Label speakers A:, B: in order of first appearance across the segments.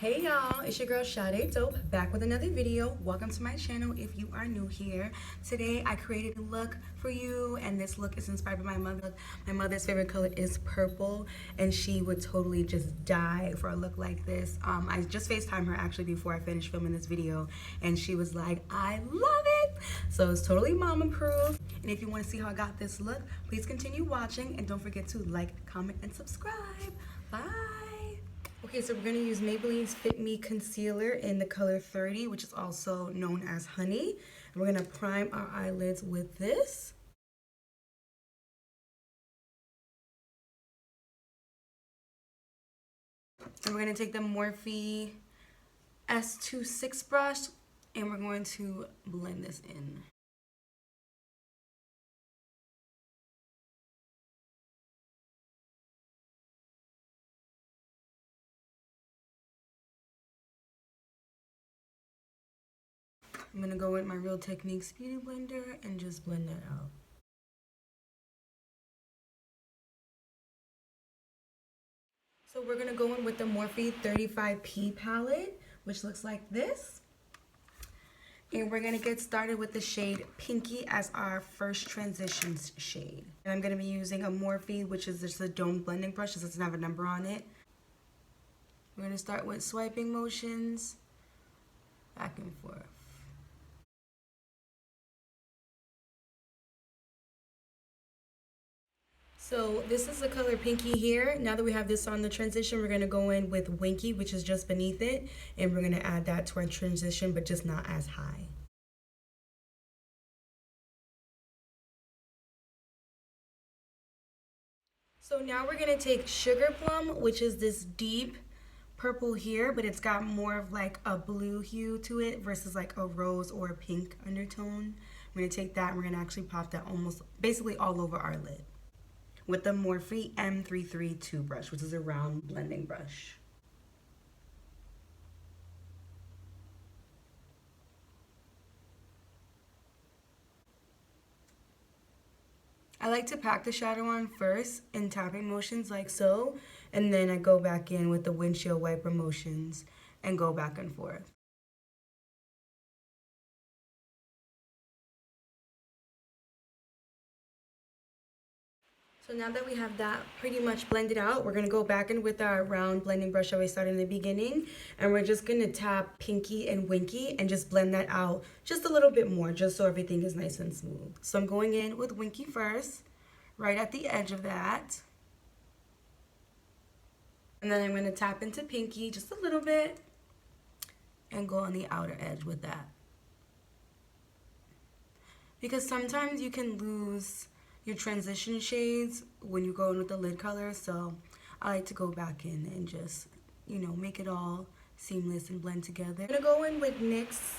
A: Hey y'all, it's your girl Eyeshadow, back with another video. Welcome to my channel if you are new here. Today I created a look for you, and this look is inspired by my mother. My mother's favorite color is purple, and she would totally just die for a look like this. I just FaceTimed her actually before I finished filming this video, and she was like, I love it! So it's totally mom approved. And if you want to see how I got this look, please continue watching, and don't forget to like, comment, and subscribe. Bye! Okay, so we're going to use Maybelline's Fit Me Concealer in the color 30, which is also known as Honey. And we're going to prime our eyelids with this. And we're going to take the Morphe S26 brush, and we're going to blend this in. I'm going to go with my Real Techniques Beauty Blender and just blend that out. So we're going to go in with the Morphe 35P palette, which looks like this. And we're going to get started with the shade Pinky as our first transition shade. And I'm going to be using a Morphe, which is just a domed blending brush. It doesn't have a number on it. We're going to start with swiping motions, back and forth. So this is the color Pinky here. Now that we have this on the transition, we're going to go in with Winky, which is just beneath it. And we're going to add that to our transition, but just not as high. So now we're going to take Sugar Plum, which is this deep purple here, but it's got more of like a blue hue to it versus like a rose or a pink undertone. We're going to take that and we're going to actually pop that almost basically all over our lid with the Morphe M332 brush, which is a round blending brush. I like to pack the shadow on first in tapping motions like so, and then I go back in with the windshield wiper motions and go back and forth. So now that we have that pretty much blended out, we're going to go back in with our round blending brush that we started in the beginning, and we're just going to tap Pinky and Winky and just blend that out just a little bit more, just so everything is nice and smooth. So I'm going in with Winky first, right at the edge of that. And then I'm going to tap into Pinky just a little bit and go on the outer edge with that. Because sometimes you can lose your transition shades when you go in with the lid color, so I like to go back in and just, you know, make it all seamless and blend together. I'm gonna go in with NYX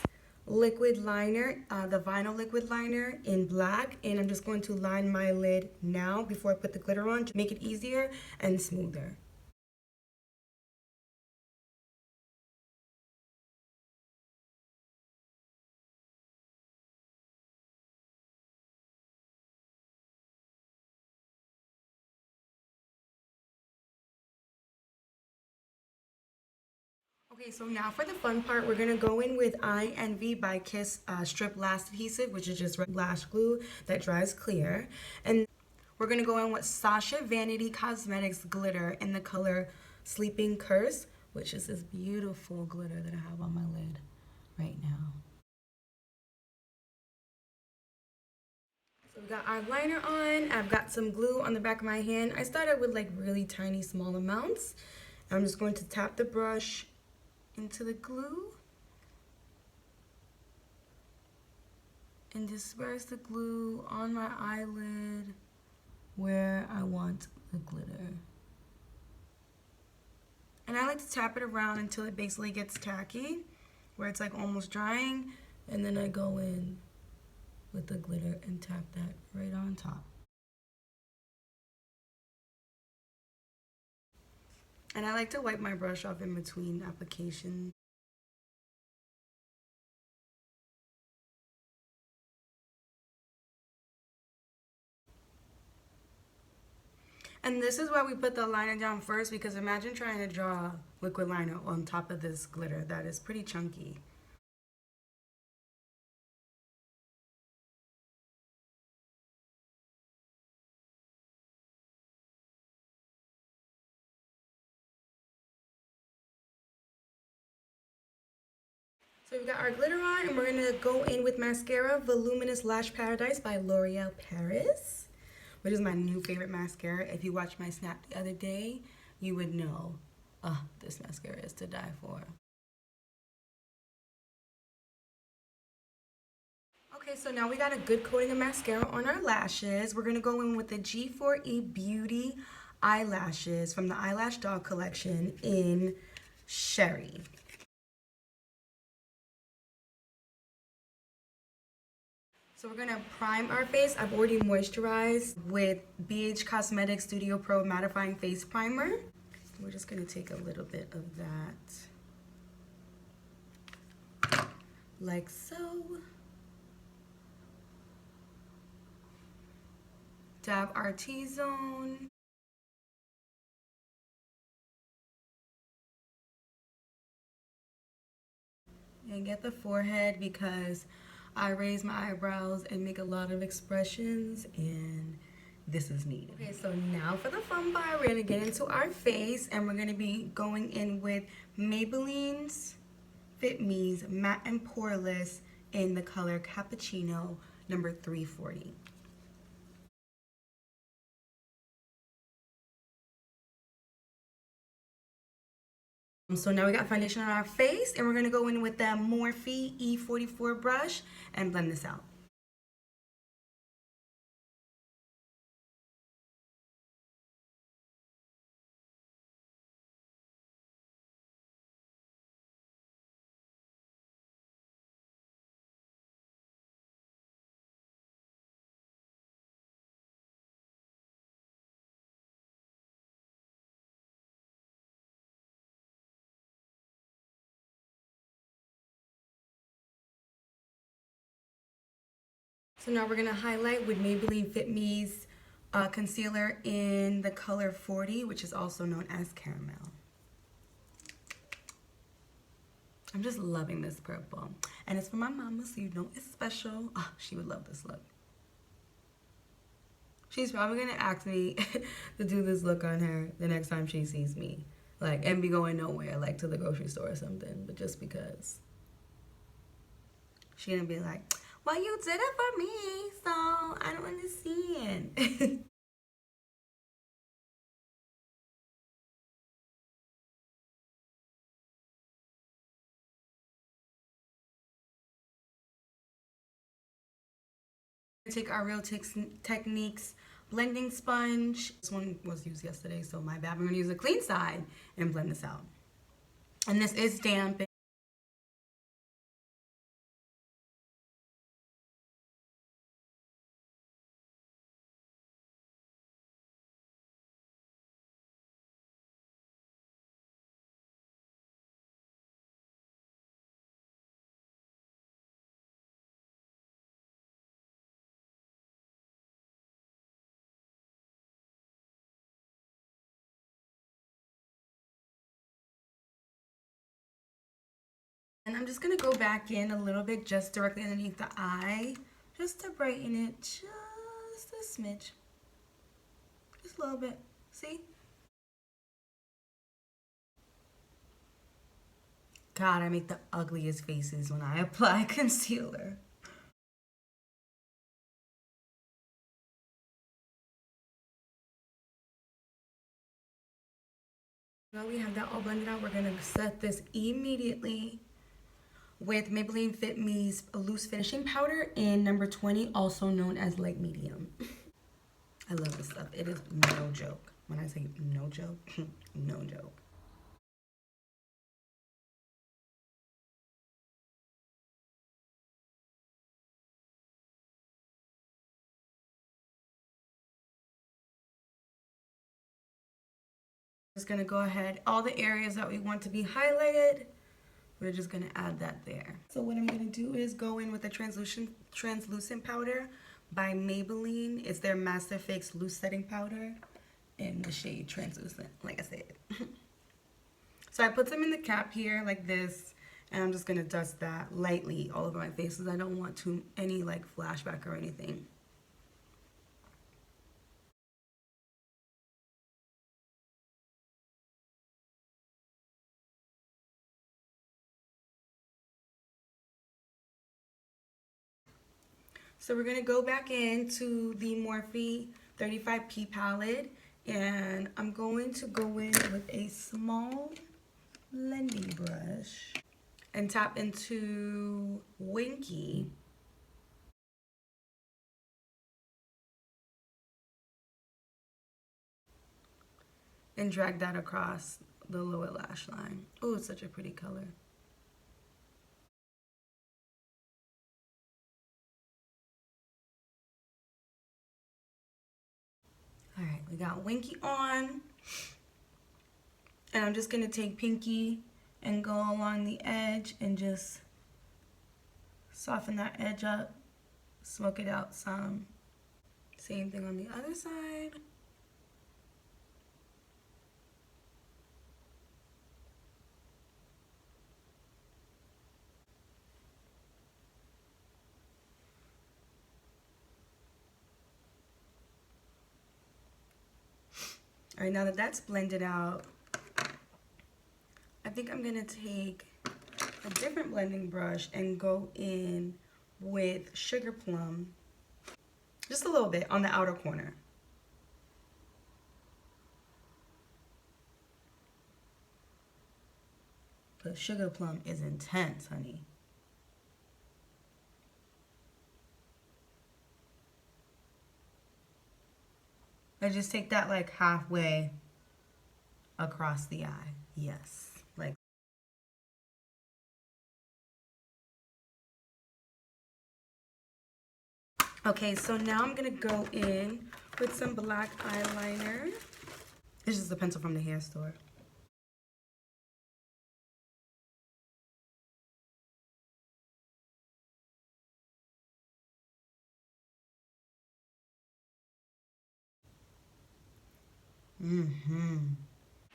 A: liquid liner, the vinyl liquid liner in black, and I'm just going to line my lid now before I put the glitter on to make it easier and smoother. Okay, so now for the fun part, we're gonna go in with I Envy by Kiss Strip Last Adhesive, which is just lash glue that dries clear. And we're gonna go in with Sasha Vanity Cosmetics glitter in the color Sleeping Curse, which is this beautiful glitter that I have on my lid right now. So we got our liner on. I've got some glue on the back of my hand. I started with like really tiny, small amounts. I'm just going to tap the brush into the glue and disperse the glue on my eyelid where I want the glitter. And I like to tap it around until it basically gets tacky, where it's like almost drying, and then I go in with the glitter and tap that right on top. And I like to wipe my brush off in between applications. And this is why we put the liner down first, because imagine trying to draw liquid liner on top of this glitter. That is pretty chunky. So we've got our glitter on, and we're gonna go in with mascara, Voluminous Lash Paradise by L'Oreal Paris, which is my new favorite mascara. If you watched my snap the other day, you would know, this mascara is to die for. Okay, so now we got a good coating of mascara on our lashes. We're gonna go in with the G4E Beauty eyelashes from the Eyelash Dog collection in Sherry. So we're gonna prime our face. I've already moisturized with BH Cosmetics Studio Pro Mattifying Face Primer. We're just gonna take a little bit of that, like so. Dab our T-zone. And get the forehead, because I raise my eyebrows and make a lot of expressions, and this is needed. Okay, so now for the fun part, we're gonna get into our face, and we're gonna be going in with Maybelline's Fit Me's Matte and Poreless in the color Cappuccino number 340. So now we got foundation on our face, and we're gonna go in with the Morphe E44 brush and blend this out. So now we're gonna highlight with Maybelline Fit Me's concealer in the color 40, which is also known as Caramel. I'm just loving this purple. And it's for my mama, so you know it's special. Oh, she would love this look. She's probably gonna ask me to do this look on her the next time she sees me. Like, and be going nowhere, like to the grocery store or something, but just because. She's gonna be like, well, you did it for me, so I don't understand. Take our Real Techniques blending sponge. This one was used yesterday, so my bad. I'm gonna use a clean side and blend this out. And this is damp. And I'm just gonna go back in a little bit, just directly underneath the eye, just to brighten it just a smidge. Just a little bit. See? God, I make the ugliest faces when I apply concealer. Now we have that all blended out. We're gonna set this immediately with Maybelline Fit Me's Loose Finishing Powder in number 20, also known as light medium. I love this stuff. It is no joke. When I say no joke, no joke. Just gonna go ahead, all the areas that we want to be highlighted, we're just gonna add that there. So what I'm gonna do is go in with the translucent powder by Maybelline. It's their Master Fix Loose Setting Powder in the shade Translucent, like I said. So I put some in the cap here like this, and I'm just gonna dust that lightly all over my face because I don't want any like flashback or anything. So we're gonna go back into the Morphe 35P palette, and I'm going to go in with a small blending brush and tap into Winky. And drag that across the lower lash line. Oh, it's such a pretty color. All right, we got Winky on. And I'm just gonna take Pinky and go along the edge and just soften that edge up, smoke it out some. Same thing on the other side. All right, now that that's blended out, I think I'm gonna take a different blending brush and go in with Sugar Plum, just a little bit on the outer corner. But Sugar Plum is intense, honey. I just take that like halfway across the eye. Yes, like. Okay, so now I'm gonna go in with some black eyeliner. This is a pencil from the hair store.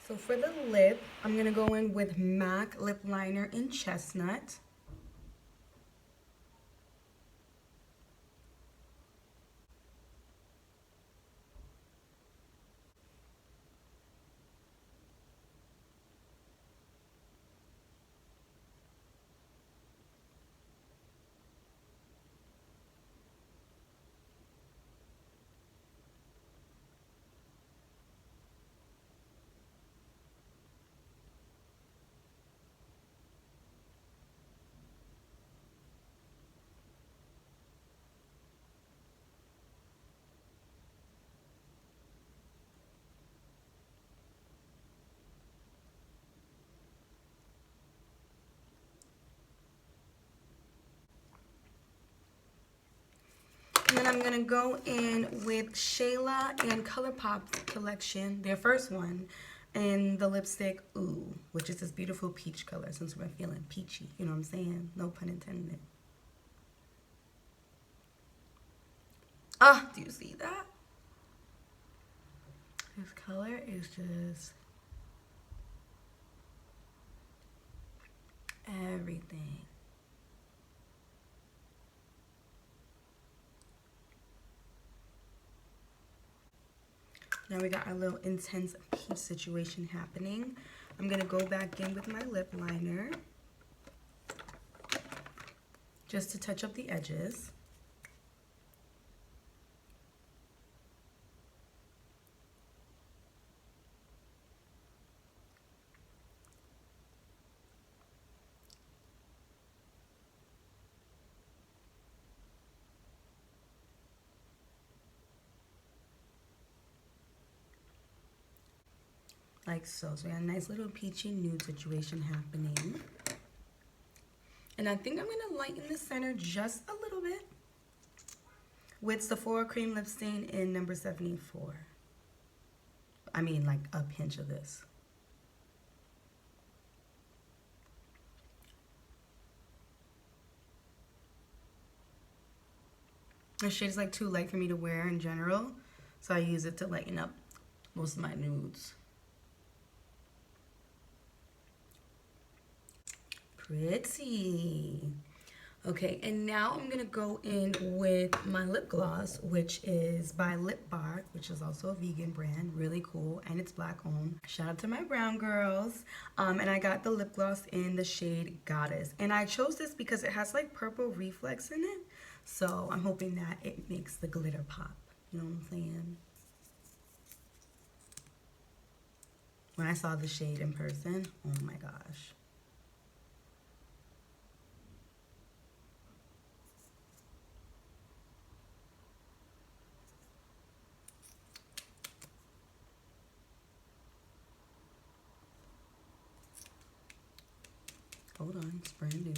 A: So for the lip, I'm gonna go in with MAC lip liner in Chestnut. And then I'm gonna go in with Shayla and ColourPop's collection, their first one, and the lipstick Ooh, which is this beautiful peach color since we're feeling peachy, you know what I'm saying? No pun intended. Ah, do you see that? This color is just everything. Now we got our little intense peach situation happening. I'm gonna go back in with my lip liner just to touch up the edges. Like so. So we got a nice little peachy nude situation happening. And I think I'm gonna lighten the center just a little bit with Sephora Cream Lip Stain in number 74. I mean like a pinch of this. The shade's like too light for me to wear in general, so I use it to lighten up most of my nudes. Pretty. Okay, and now I'm gonna go in with my lip gloss, which is by Lip Bar, which is also a vegan brand, really cool, and it's black owned. Shout out to my brown girls. And I got the lip gloss in the shade Goddess. And I chose this because it has like purple reflex in it. So I'm hoping that it makes the glitter pop. You know what I'm saying? When I saw the shade in person, oh my gosh. Hold on, it's brand new.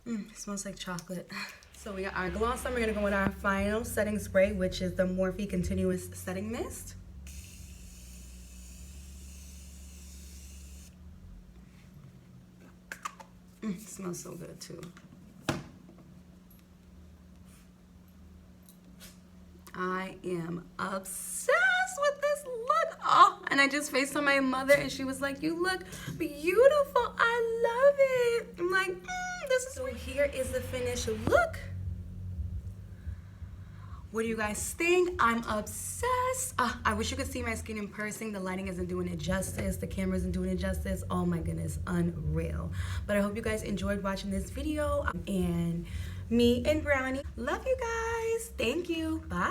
A: It smells like chocolate. So we got our gloss on. We're gonna go with our final setting spray, which is the Morphe Continuous Setting Mist. It smells so good too. I am obsessed with this look. Oh, and I just FaceTimed my mother and she was like, you look beautiful. I love it. I'm like, this is, so here is the finished look. What do you guys think? I'm obsessed. I wish you could see my skin in person. The lighting isn't doing it justice. The camera isn't doing it justice. Oh my goodness, unreal. But I hope you guys enjoyed watching this video. And me and Brownie, love you guys. Thank you. Bye.